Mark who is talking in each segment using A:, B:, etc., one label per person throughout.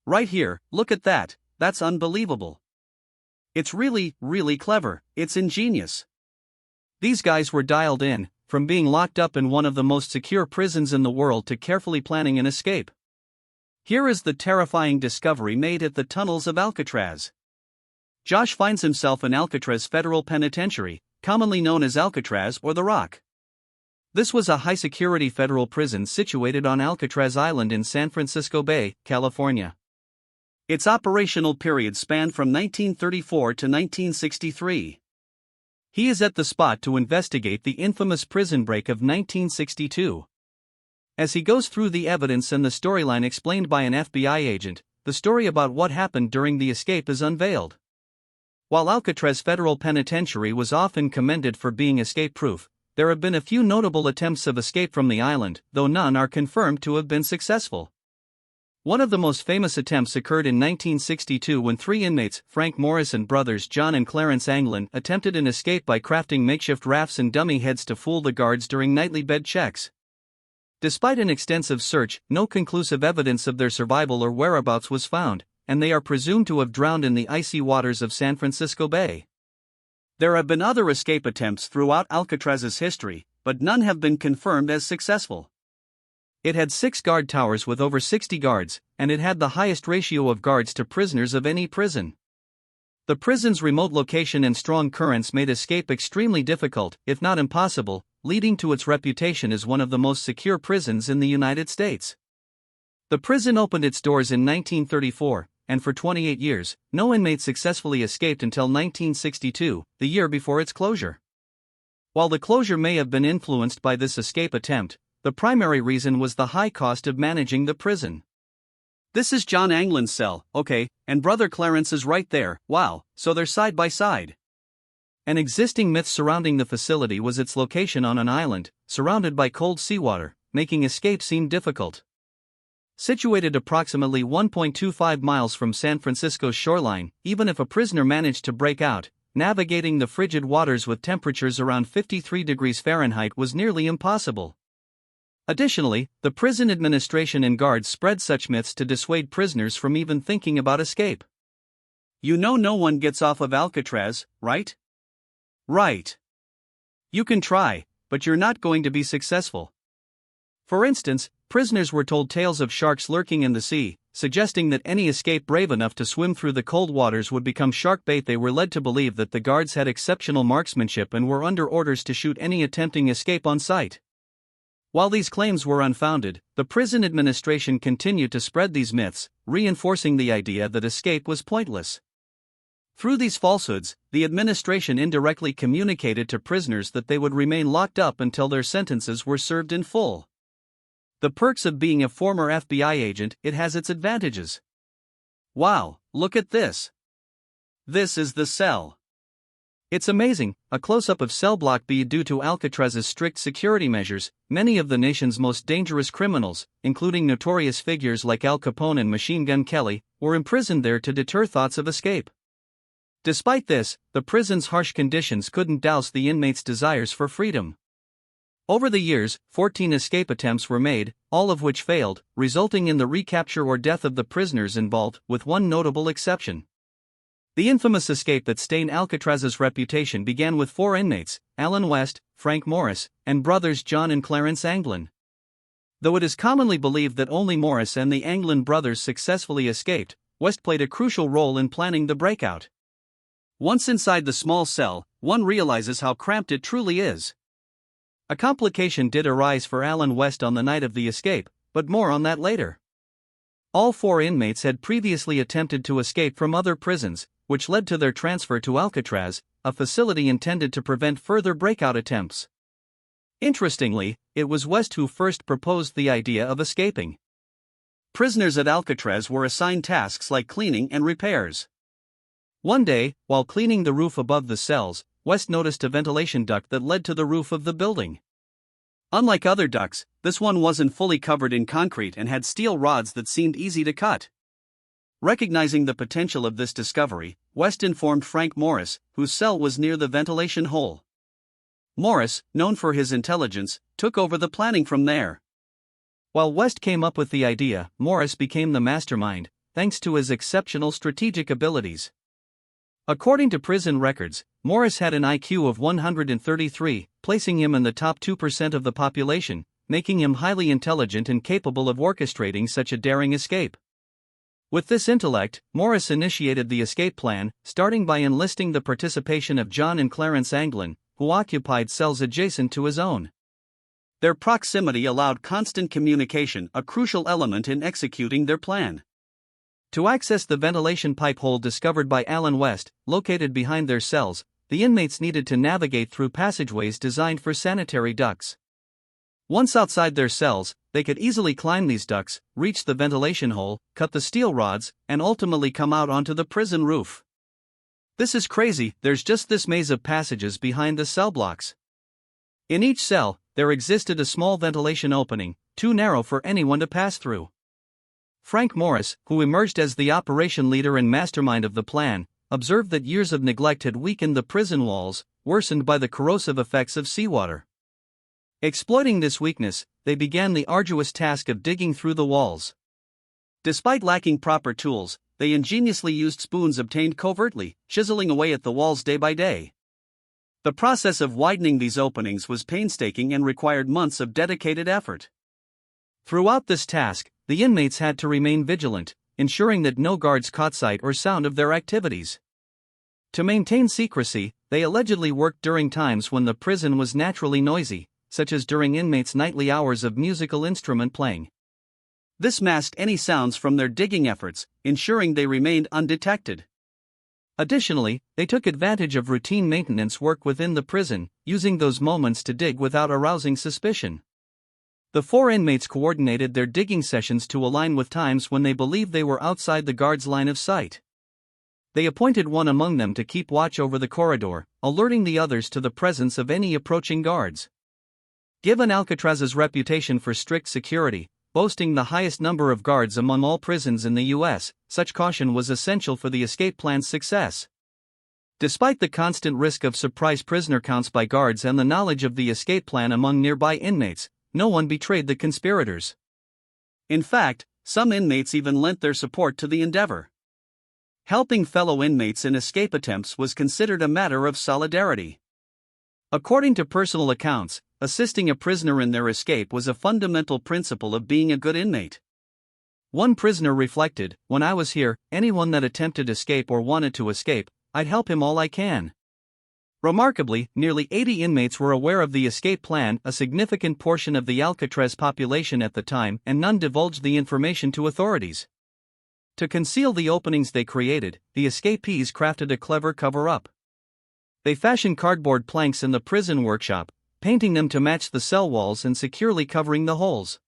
A: Right here, look at that, that's unbelievable. It's really, really clever, it's ingenious. These guys were dialed in, from being locked up in one of the most secure prisons in the world to carefully planning an escape. Here is the terrifying discovery made at the tunnels of Alcatraz. Josh finds himself in Alcatraz Federal Penitentiary, commonly known as Alcatraz or the Rock. This was a high-security federal prison situated on Alcatraz Island in San Francisco Bay, California. Its operational period spanned from 1934 to 1963. He is at the spot to investigate the infamous prison break of 1962. As he goes through the evidence and the storyline explained by an FBI agent, the story about what happened during the escape is unveiled. While Alcatraz Federal Penitentiary was often commended for being escape-proof, there have been a few notable attempts of escape from the island, though none are confirmed to have been successful. One of the most famous attempts occurred in 1962 when three inmates, Frank Morris and brothers John and Clarence Anglin, attempted an escape by crafting makeshift rafts and dummy heads to fool the guards during nightly bed checks. Despite an extensive search, no conclusive evidence of their survival or whereabouts was found, and they are presumed to have drowned in the icy waters of San Francisco Bay. There have been other escape attempts throughout Alcatraz's history, but none have been confirmed as successful. It had 6 guard towers with over 60 guards, and it had the highest ratio of guards to prisoners of any prison. The prison's remote location and strong currents made escape extremely difficult, if not impossible, leading to its reputation as one of the most secure prisons in the United States. The prison opened its doors in 1934, and for 28 years, no inmate successfully escaped until 1962, the year before its closure. While the closure may have been influenced by this escape attempt, the primary reason was the high cost of managing the prison. This is John Anglin's cell, okay, and brother Clarence is right there, wow, so they're side by side. An existing myth surrounding the facility was its location on an island, surrounded by cold seawater, making escape seem difficult. Situated approximately 1.25 miles from San Francisco's shoreline, even if a prisoner managed to break out, navigating the frigid waters with temperatures around 53 degrees Fahrenheit was nearly impossible. Additionally, the prison administration and guards spread such myths to dissuade prisoners from even thinking about escape. You know no one gets off of Alcatraz, right? Right. You can try, but you're not going to be successful. For instance, prisoners were told tales of sharks lurking in the sea, suggesting that any escape brave enough to swim through the cold waters would become shark bait. They were led to believe that the guards had exceptional marksmanship and were under orders to shoot any attempting escape on sight. While these claims were unfounded, the prison administration continued to spread these myths, reinforcing the idea that escape was pointless. Through these falsehoods, the administration indirectly communicated to prisoners that they would remain locked up until their sentences were served in full. The perks of being a former FBI agent: it has its advantages. Wow, look at this. This is the cell. It's amazing, a close-up of cell block B. Due to Alcatraz's strict security measures, many of the nation's most dangerous criminals, including notorious figures like Al Capone and Machine Gun Kelly, were imprisoned there to deter thoughts of escape. Despite this, the prison's harsh conditions couldn't douse the inmates' desires for freedom. Over the years, 14 escape attempts were made, all of which failed, resulting in the recapture or death of the prisoners involved, with one notable exception. The infamous escape that stained Alcatraz's reputation began with 4 inmates, Allen West, Frank Morris, and brothers John and Clarence Anglin. Though it is commonly believed that only Morris and the Anglin brothers successfully escaped, West played a crucial role in planning the breakout. Once inside the small cell, one realizes how cramped it truly is. A complication did arise for Allen West on the night of the escape, but more on that later. All 4 inmates had previously attempted to escape from other prisons, which led to their transfer to Alcatraz, a facility intended to prevent further breakout attempts. Interestingly, it was West who first proposed the idea of escaping. Prisoners at Alcatraz were assigned tasks like cleaning and repairs. One day, while cleaning the roof above the cells, West noticed a ventilation duct that led to the roof of the building. Unlike other ducts, this one wasn't fully covered in concrete and had steel rods that seemed easy to cut. Recognizing the potential of this discovery, West informed Frank Morris, whose cell was near the ventilation hole. Morris, known for his intelligence, took over the planning from there. While West came up with the idea, Morris became the mastermind, thanks to his exceptional strategic abilities. According to prison records, Morris had an IQ of 133, placing him in the top 2% of the population, making him highly intelligent and capable of orchestrating such a daring escape. With this intellect, Morris initiated the escape plan, starting by enlisting the participation of John and Clarence Anglin, who occupied cells adjacent to his own. Their proximity allowed constant communication, a crucial element in executing their plan. To access the ventilation pipe hole discovered by Alan West, located behind their cells, the inmates needed to navigate through passageways designed for sanitary ducts. Once outside their cells, they could easily climb these ducts, reach the ventilation hole, cut the steel rods, and ultimately come out onto the prison roof. This is crazy, there's just this maze of passages behind the cell blocks. In each cell, there existed a small ventilation opening, too narrow for anyone to pass through. Frank Morris, who emerged as the operation leader and mastermind of the plan, observed that years of neglect had weakened the prison walls, worsened by the corrosive effects of seawater. Exploiting this weakness, they began the arduous task of digging through the walls. Despite lacking proper tools, they ingeniously used spoons obtained covertly, chiseling away at the walls day by day. The process of widening these openings was painstaking and required months of dedicated effort. Throughout this task, the inmates had to remain vigilant, ensuring that no guards caught sight or sound of their activities. To maintain secrecy, they allegedly worked during times when the prison was naturally noisy, such as during inmates' nightly hours of musical instrument playing. This masked any sounds from their digging efforts, ensuring they remained undetected. Additionally, they took advantage of routine maintenance work within the prison, using those moments to dig without arousing suspicion. The 4 inmates coordinated their digging sessions to align with times when they believed they were outside the guards' line of sight. They appointed one among them to keep watch over the corridor, alerting the others to the presence of any approaching guards. Given Alcatraz's reputation for strict security, boasting the highest number of guards among all prisons in the U.S., such caution was essential for the escape plan's success. Despite the constant risk of surprise prisoner counts by guards and the knowledge of the escape plan among nearby inmates, no one betrayed the conspirators. In fact, some inmates even lent their support to the endeavor. Helping fellow inmates in escape attempts was considered a matter of solidarity. According to personal accounts, assisting a prisoner in their escape was a fundamental principle of being a good inmate. One prisoner reflected, "When I was here, anyone that attempted escape or wanted to escape, I'd help him all I can." Remarkably, nearly 80 inmates were aware of the escape plan, a significant portion of the Alcatraz population at the time, and none divulged the information to authorities. To conceal the openings they created, the escapees crafted a clever cover-up. They fashioned cardboard planks in the prison workshop, painting them to match the cell walls and securely covering the holes.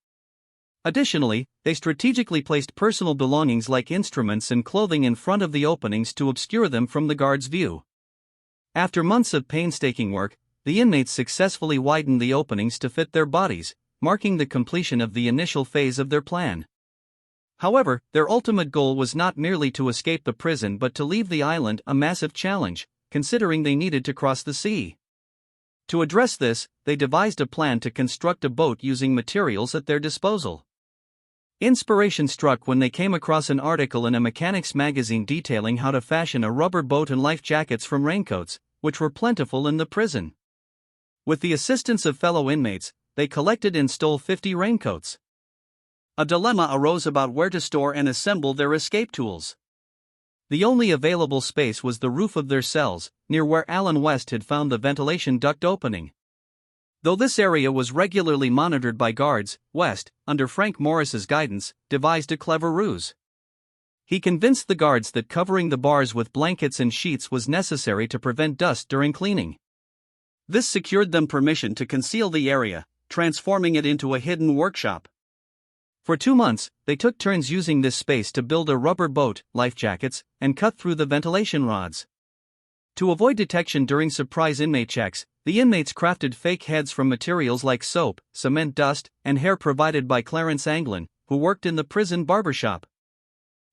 A: Additionally, they strategically placed personal belongings like instruments and clothing in front of the openings to obscure them from the guards' view. After months of painstaking work, the inmates successfully widened the openings to fit their bodies, marking the completion of the initial phase of their plan. However, their ultimate goal was not merely to escape the prison but to leave the island, a massive challenge, considering they needed to cross the sea. To address this, they devised a plan to construct a boat using materials at their disposal. Inspiration struck when they came across an article in a mechanics magazine detailing how to fashion a rubber boat and life jackets from raincoats, which were plentiful in the prison. With the assistance of fellow inmates, they collected and stole 50 raincoats. A dilemma arose about where to store and assemble their escape tools. The only available space was the roof of their cells, near where Alan West had found the ventilation duct opening. Though this area was regularly monitored by guards, West, under Frank Morris's guidance, devised a clever ruse. He convinced the guards that covering the bars with blankets and sheets was necessary to prevent dust during cleaning. This secured them permission to conceal the area, transforming it into a hidden workshop. For 2 months, they took turns using this space to build a rubber boat, life jackets, and cut through the ventilation rods. To avoid detection during surprise inmate checks, the inmates crafted fake heads from materials like soap, cement dust, and hair provided by Clarence Anglin, who worked in the prison barbershop.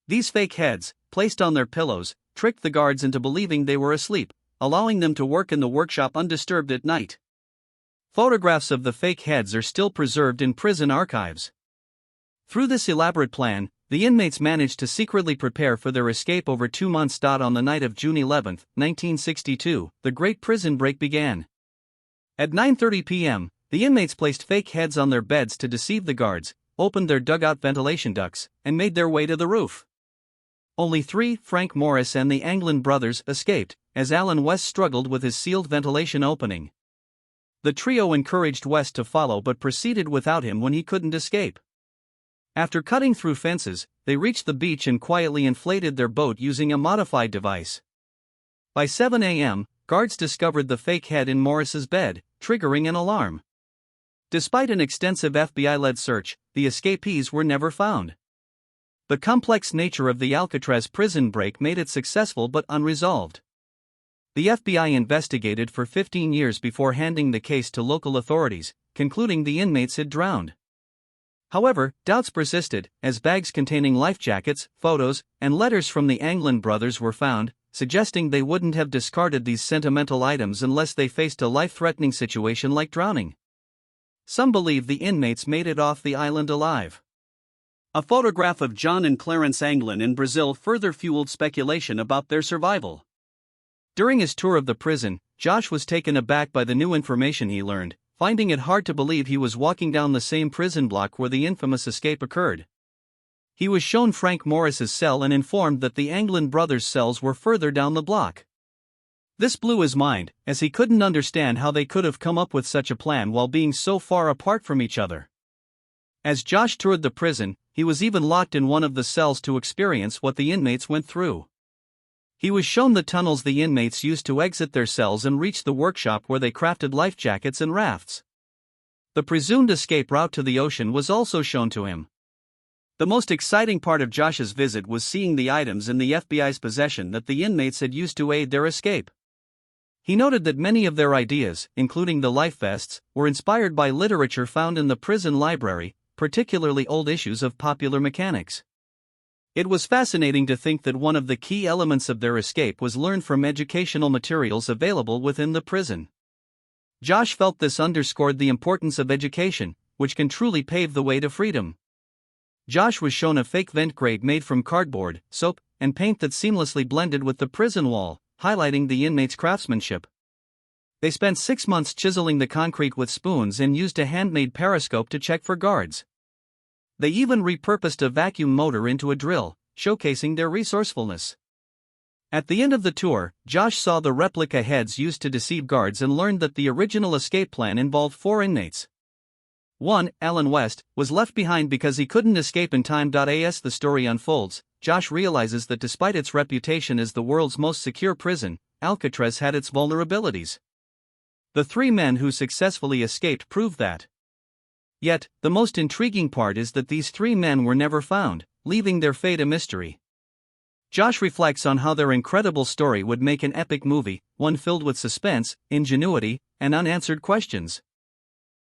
A: These fake heads, placed on their pillows, tricked the guards into believing they were asleep, allowing them to work in the workshop undisturbed at night. Photographs of the fake heads are still preserved in prison archives. Through this elaborate plan, the inmates managed to secretly prepare for their escape over 2 months. On the night of June 11, 1962, the Great Prison Break began. At 9:30 p.m., the inmates placed fake heads on their beds to deceive the guards, opened their dugout ventilation ducts, and made their way to the roof. Only 3, Frank Morris and the Anglin brothers, escaped, as Alan West struggled with his sealed ventilation opening. The trio encouraged West to follow but proceeded without him when he couldn't escape. After cutting through fences, they reached the beach and quietly inflated their boat using a modified device. By 7 a.m., guards discovered the fake head in Morris's bed, triggering an alarm. Despite an extensive FBI-led search, the escapees were never found. The complex nature of the Alcatraz prison break made it successful but unresolved. The FBI investigated for 15 years before handing the case to local authorities, concluding the inmates had drowned. However, doubts persisted, as bags containing life jackets, photos, and letters from the Anglin brothers were found, suggesting they wouldn't have discarded these sentimental items unless they faced a life-threatening situation like drowning. Some believe the inmates made it off the island alive. A photograph of John and Clarence Anglin in Brazil further fueled speculation about their survival. During his tour of the prison, Josh was taken aback by the new information he learned, finding it hard to believe he was walking down the same prison block where the infamous escape occurred. He was shown Frank Morris's cell and informed that the Anglin brothers' cells were further down the block. This blew his mind, as he couldn't understand how they could have come up with such a plan while being so far apart from each other. As Josh toured the prison, he was even locked in one of the cells to experience what the inmates went through. He was shown the tunnels the inmates used to exit their cells and reach the workshop where they crafted life jackets and rafts. The presumed escape route to the ocean was also shown to him. The most exciting part of Josh's visit was seeing the items in the FBI's possession that the inmates had used to aid their escape. He noted that many of their ideas, including the life vests, were inspired by literature found in the prison library, particularly old issues of Popular Mechanics. It was fascinating to think that one of the key elements of their escape was learned from educational materials available within the prison. Josh felt this underscored the importance of education, which can truly pave the way to freedom. Josh was shown a fake vent grate made from cardboard, soap, and paint that seamlessly blended with the prison wall, highlighting the inmates' craftsmanship. They spent 6 months chiseling the concrete with spoons and used a handmade periscope to check for guards. They even repurposed a vacuum motor into a drill, showcasing their resourcefulness. At the end of the tour, Josh saw the replica heads used to deceive guards and learned that the original escape plan involved 4 inmates. 1, Alan West, was left behind because he couldn't escape in time. As the story unfolds, Josh realizes that despite its reputation as the world's most secure prison, Alcatraz had its vulnerabilities. The 3 men who successfully escaped prove that. Yet, the most intriguing part is that these 3 men were never found, leaving their fate a mystery. Josh reflects on how their incredible story would make an epic movie, one filled with suspense, ingenuity, and unanswered questions.